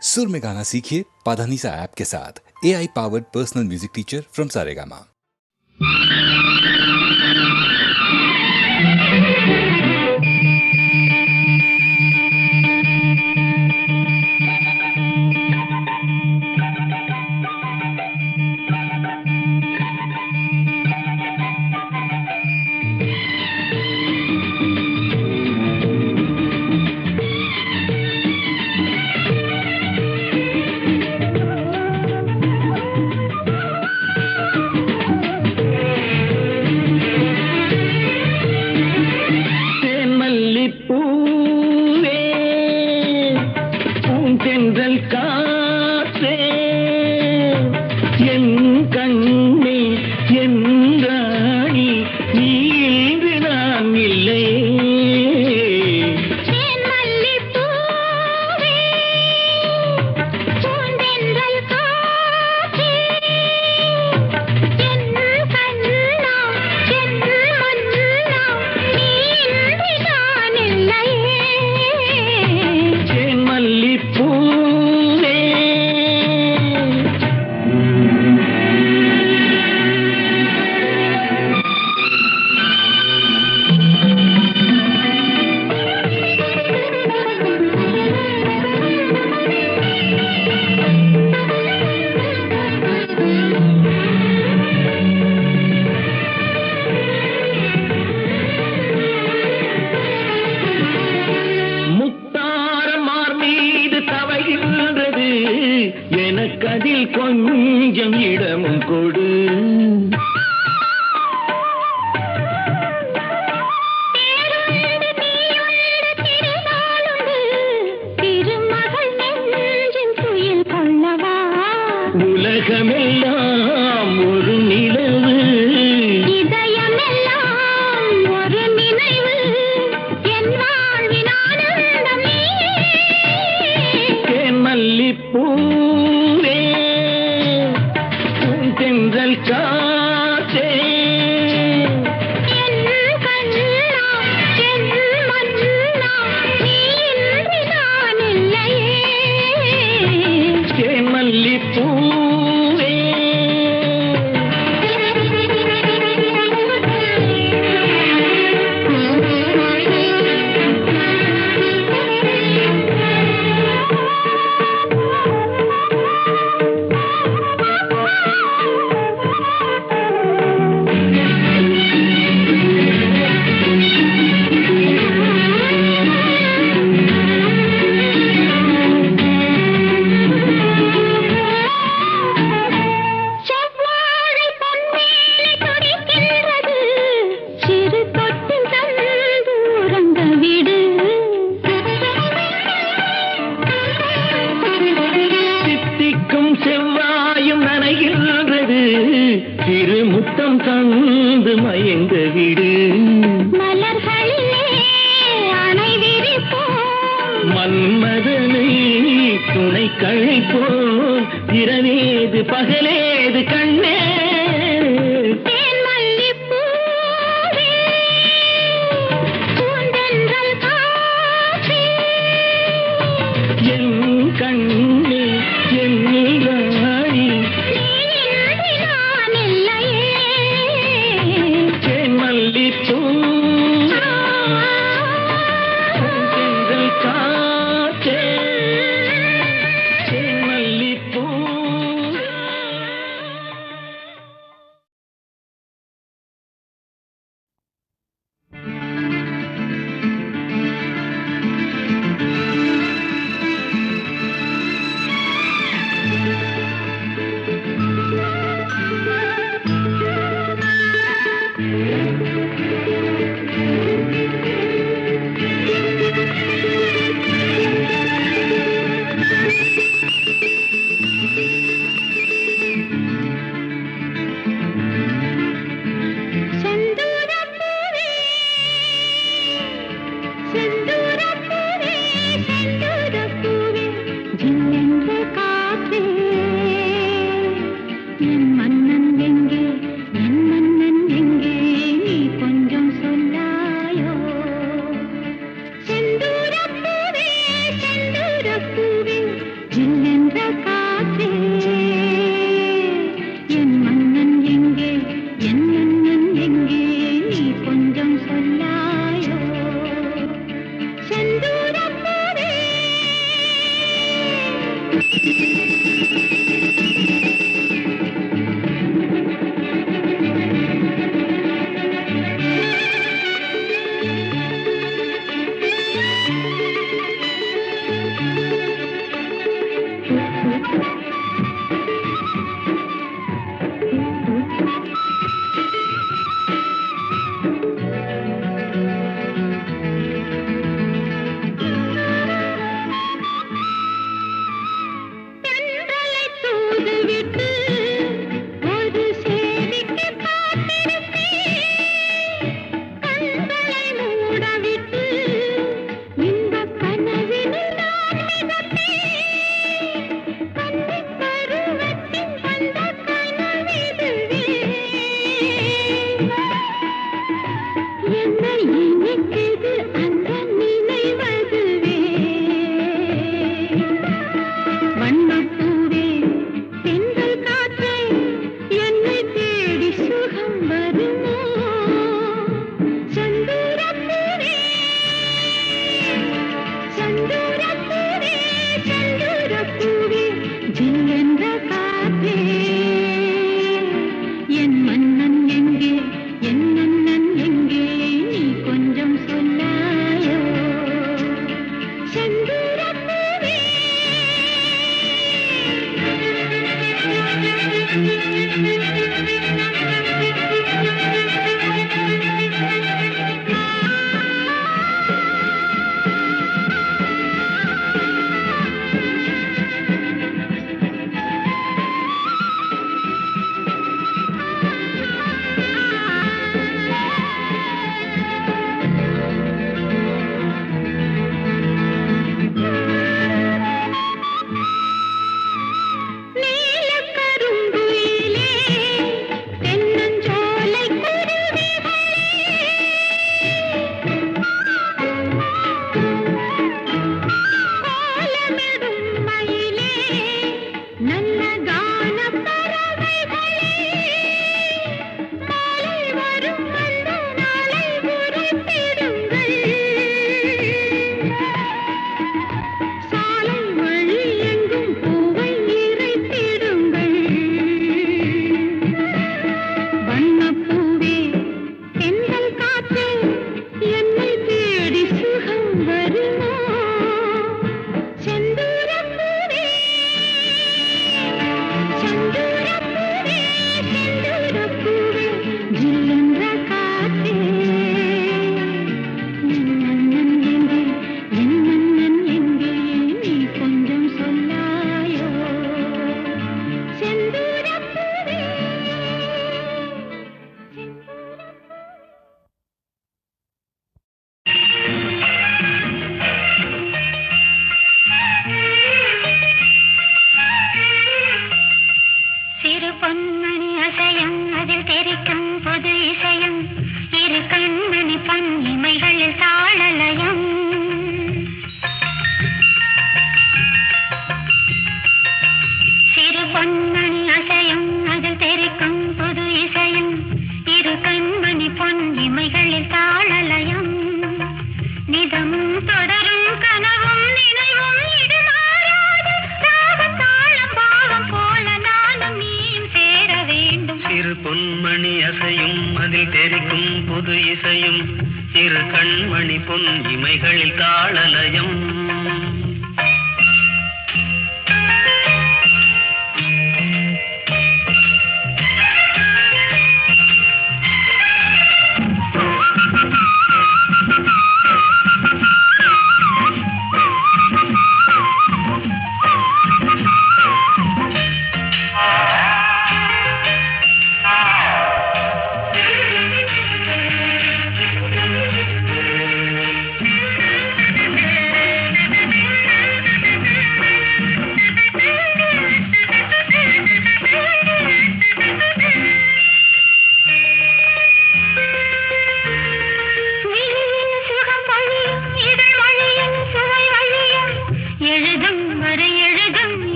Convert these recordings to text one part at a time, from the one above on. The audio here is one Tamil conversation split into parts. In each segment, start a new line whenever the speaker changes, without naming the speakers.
सुर में गाना सीखिए पाधानीसा ऐप के साथ। AI powered personal music teacher from Saregama.
எனக்கதில் கொஞ்சம் இடமும் கொடு. உலகமெல்லாம் ஒரு நிலவு,
இதயமெல்லாம் ஒரு நினைவு, என் வாழ்வின் ஆனந்தம் நீயே.
தேன்மல்லிப்பூவே தென்றல் காற்றே,
என் கண்ணா என் மன்னா, நீ இன்றி நான் இல்லையே.
தேன்மல்லிப்பூவே செவ்வாயும் நனைகின்றது, திருமுத்தம் தந்து மயங்க விடு.
மலர்களிலே அணை விரிப்போம்,
மன்மதனை துணை கழைப்போம், இரவேது பகலேது கண்ணே.
தேன்மல்லிப்பூவே பூந்தென்றல் காற்றே,
என் கண்ணே என் ராணி,
நீ இன்றி நான் இல்லையே.
தேன்மல்லிப்பூ தென்றல் காற்றே, தேன்மல்லிப்பூ.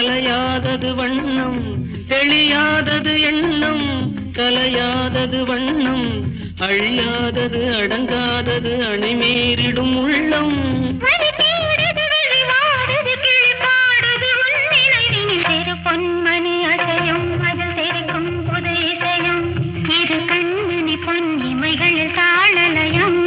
கலையாதது வண்ணம் தெளியாதது எண்ணம் கலையாதது வண்ணம் அழியாதது அடங்காதது அணைமீறிடும் உள்ளம்
பொன்மணி அசையும் அது சிரிக்கும் புது இசையும் இரு கண்மணி பொன்னிமைகள் தாளலயம்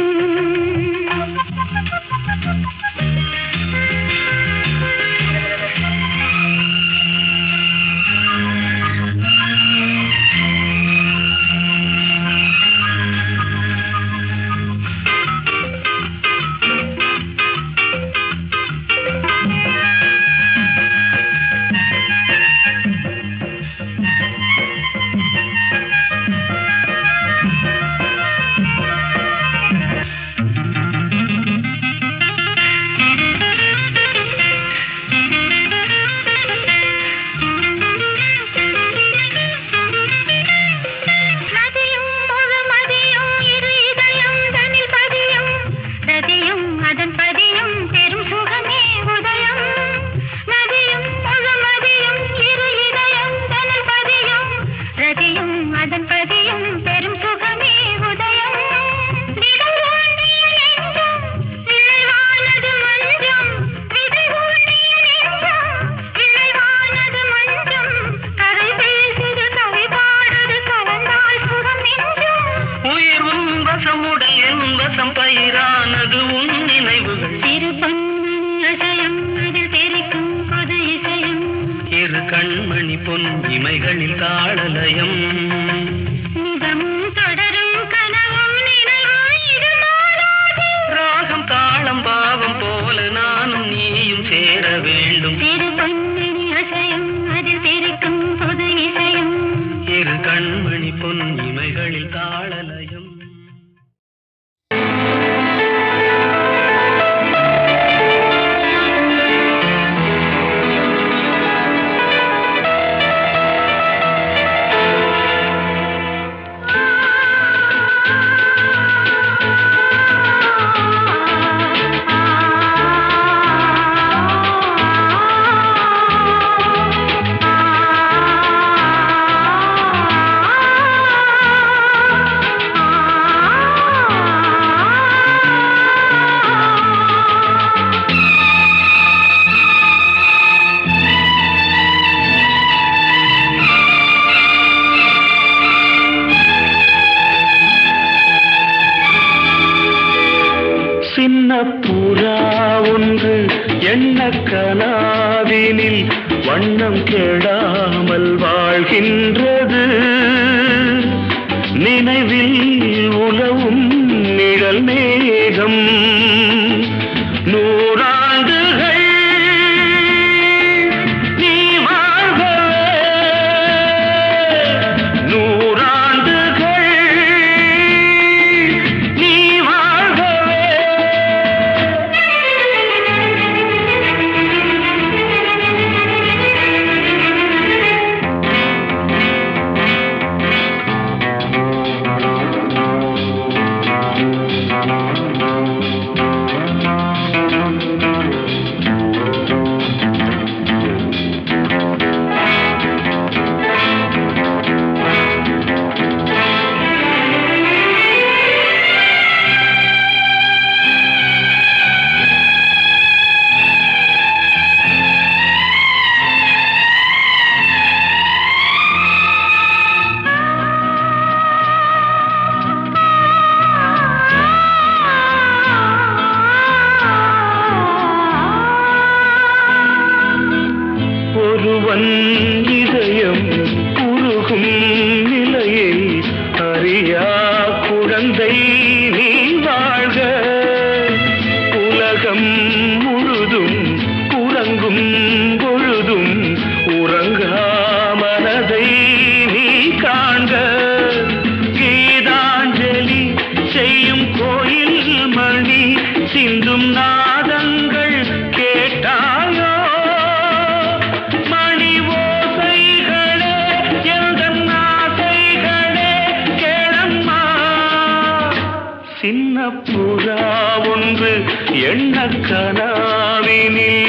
பயிரானது உன் நினைவுகள்
இரு பொன்மணி அசையும் அதில் தெரிக்கும் புது இசையும்
இரு கண்மணி பொன் இமைகளில் தாளலயம்
நிதமும் தொடரும் கனவும் நினைவும் இது மாறாது
ராகம் தாளம் பாவம் போல நானும் நீயும் சேர வேண்டும்
இரு பொன்மணி அசையும் அதில் தெரிக்கும் புது இசையும்
இரு கண்மணி பொன் இமைகளில் தாளலயம் புறா ஒன்று எண்ண கனாவினில் வண்ணம் கெடாமல் வாழ்கின்றது நினைவில் உலவும் நிழல் மேகம் நூறாண்டுகள் நீ வாழ்கவே நூறாண்டுகள் நீ வாழ்கவே ஒருவன் இதயம் உருகும் நிலையை அறியா குழந்தை நீ வாழ்க உலகம் முழுதும் உறங்கும் பொழுதும் உறங்கா மனதை நீ காண்க கீதாஞ்சலி செய்யும் கோயில் மணி சிந்தும் நாதங்கள் கேட்டாயோ சின்ன புறா ஒன்று எண்ண கனாவினில்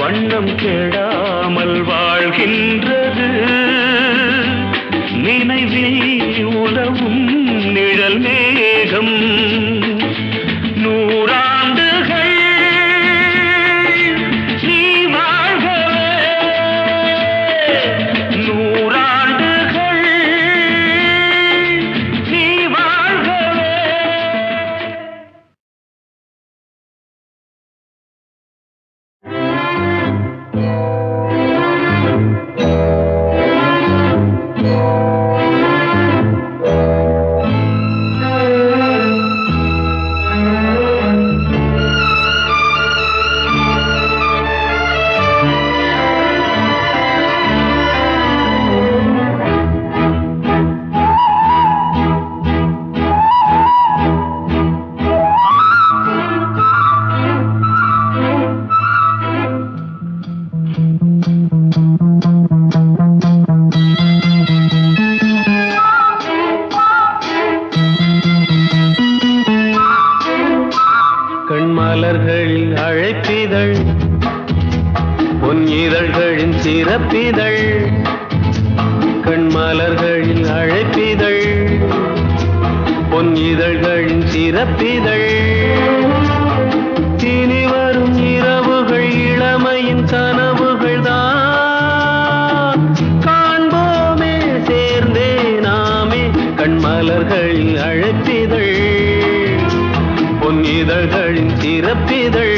வண்ணம் கெடாமல் வாழ்கின்றது நினைவில் உலவும் நிழல் மேகம் நூறாண்டுகள் நீ வாழ்கவே நூறாண்டுகள் நீ வாழ்கவே. கண்மலர்களில் அழைப்பிதழ் பொன் இதழ்களின் சிறப்பிதழ் கண்மலர்களில் அழைப்பிதழ் பொன் இதழ்களின் சிறப்பிதழ் இனி வரும் இரவுகள் இளமையின் கனவுகள் தான் காண்போமே சேர்ந்தே நாமே கண்மலர்களில் அழைப்பிதழ் பொன் இதழ்களின் சிறப்பிதழ்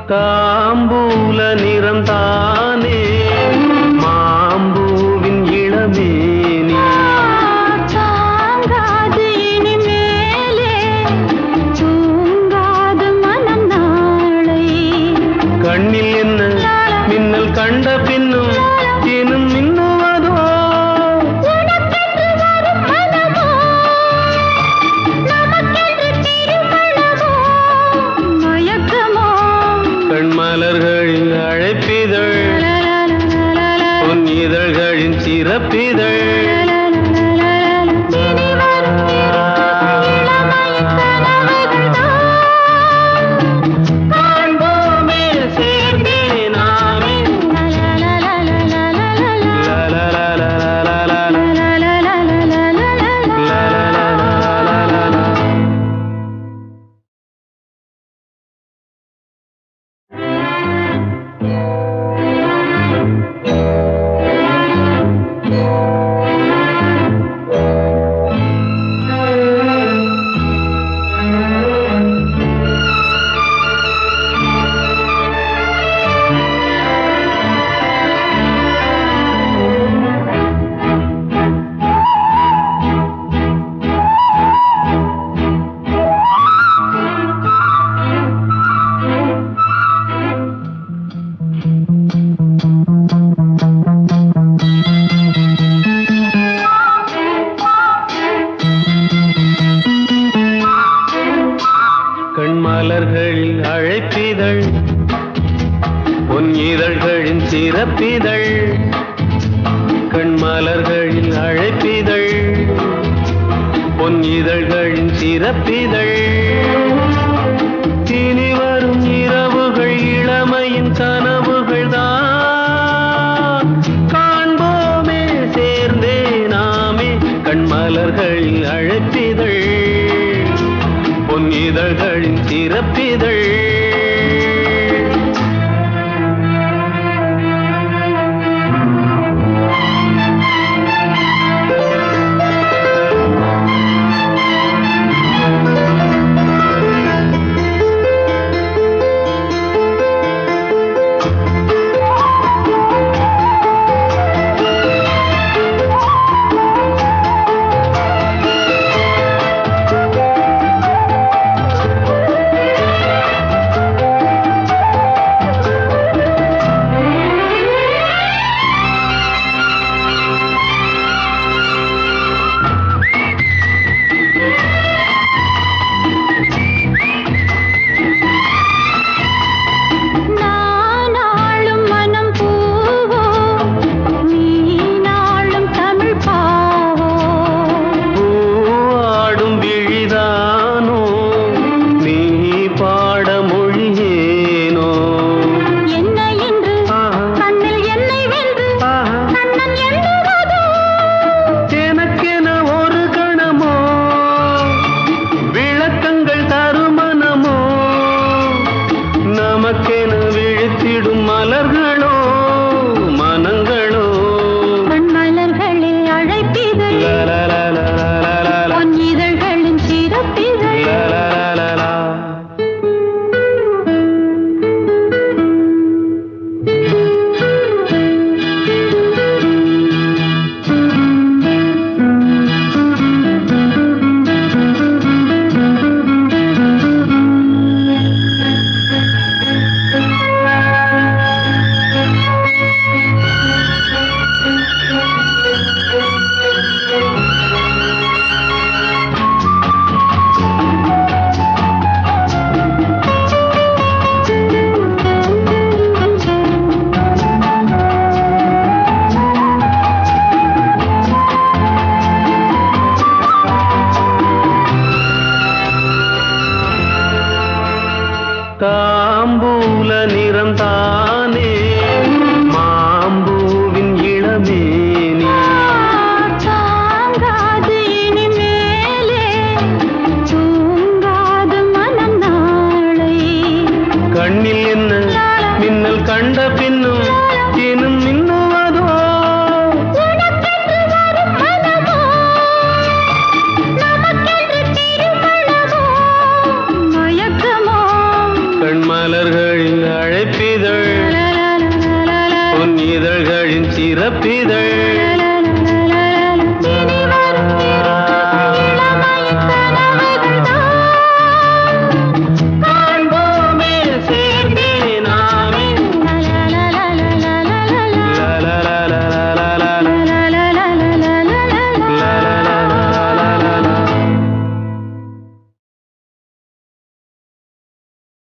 தாம்பூல நிறம் தானே மாம்பூவின் இளமேனி
தாங்காது இனிமேலே தூங்காது மனம் நாளை
கண்ணில் என்ன மின்னல் கண்ட பின்னும் இன்னும் மின்னுவதோ
உனக்கென்று வரும் மனமோ நமக்கென்று திருமணமோ மயக்கமோ
கண்மலர்களின் அழைப்பிதழ் பொன் இதழ்களின் சிறப்பிதழ்
இனி வரும் இளமையின் கனவுகள்
காண்போமே சேர்ந்தே நாமே
இதழ்களின் சிறப்பிதழ் இனி வரும் இரவுகள் இளமையின் கனவுகள் தான் காண்போமே சேர்ந்தே நாமே கண்மலர்களில் அழைப்பிதழ் பொன் இதழ்களின் சிறப்பிதழ்